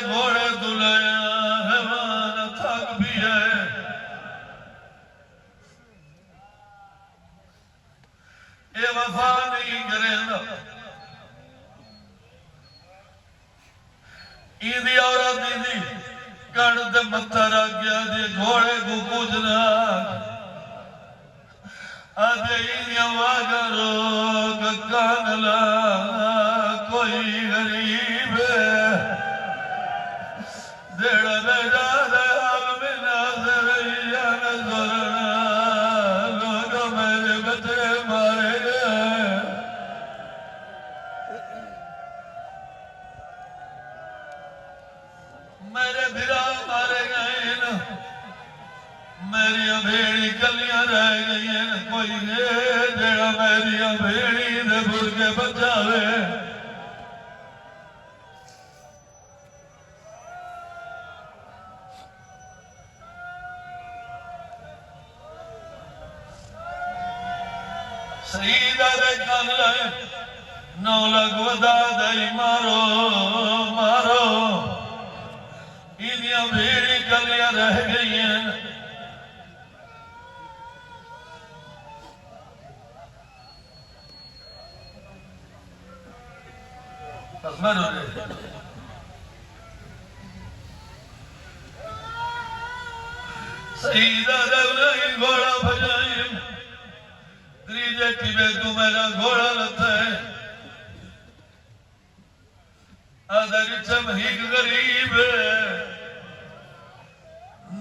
घोड़े दुलाया हैवान थक भी है ये वफा नहीं करेंदा ईदी औरत दीदी कण ते मत्था रख गया जे घोड़े को कुछ ना आजे ईदियां वागा रोग कानला कोई गरीब जेड़ा बेजा दे हाल में नाज़र या नज़रना लोग मेरे बच्चे मारे गए मेरे भिरा मारे गए न मेरिया भेड़ी कलियां रह गई हैं कोई ने जेड़ा मेरिया भेड़ी दे बुरके बचावे शहीदा दे कन लाए 9 लाख वदा दई मारो मारो इनिया भेड़ी कलियां रह गई हैं शहीदा दे घोड़ा भजाई त्रीजे टिबे तू मेरा घोड़ा लथा है अदर चमहीक गरीब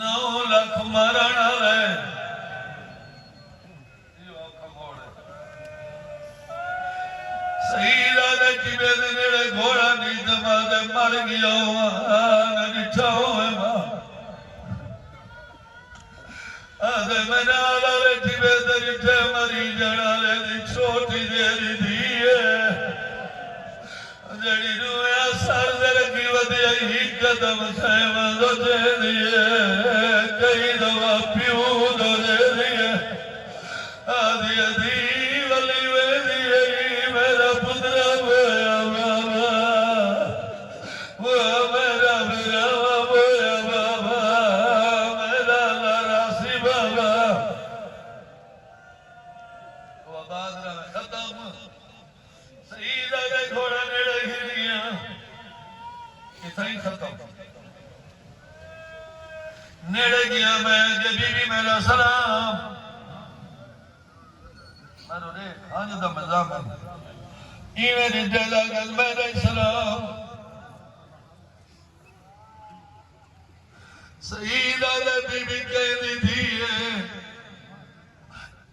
9 लाख मारण है शहीदा दे टिबे दे नेड़े घोड़ा नी दमा दे मर गया न निठा होए मां आदे मना लाले टिबे दे निठे मरी जाना ले दी छोटी देरी दी जड़ी रुया सर दे रखी वधिया ही कदम खैमा दो दे दिए कई दवा प्यू दो दे दिए आदि आदि वली वे दिए मेरा पुत्र बोया बाबा वो मेरा बोया बाबा मेरा लारासी बाबा वो बादरा में खत्म शहीदा दे घोड़ा नेड़े गिर गया इतना ही खत्म नेड़े गया मैं जे बीबी मेरा सलाम मारो रे आज दा मजाक इवे दी जला गल मेरा सलाम शहीदा दे बीबी कहदी थी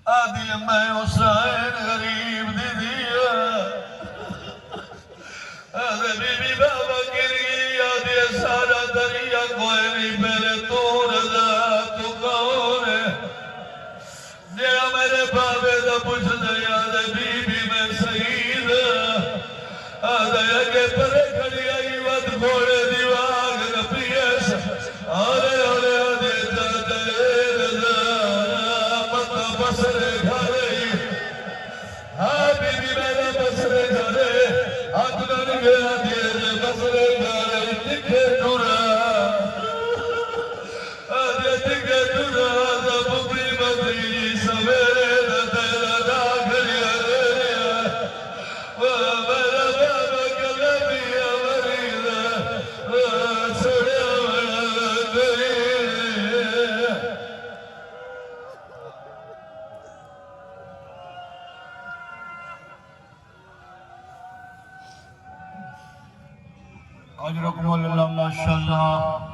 आदि मैं हुसैन गरीब दी दिया अरे बीबी बाबा गिरी आदि सारा दरिया कोई नहीं मेरे तोड़ दा तू कौन है जेड़ा मेरे बाबे दा पुछ दे याद बीबी मैं शहीद आदे अगे परे खड़ी आई वद घोड़े दी वाग न पियस अरे अरे आदे दे मत बसरे घरे हाँ बीबी मेरा बसरे घरे हाथ न गया दिए बसरे घरे दिखे टुरा आदे दिखे टुरा बुबी बदी सवेरे तेरा दागरिया वो मेरा बाबा कलमिया मरीदा वो छोड़े गई अजरकुमुल्लाह माशाअल्लाह।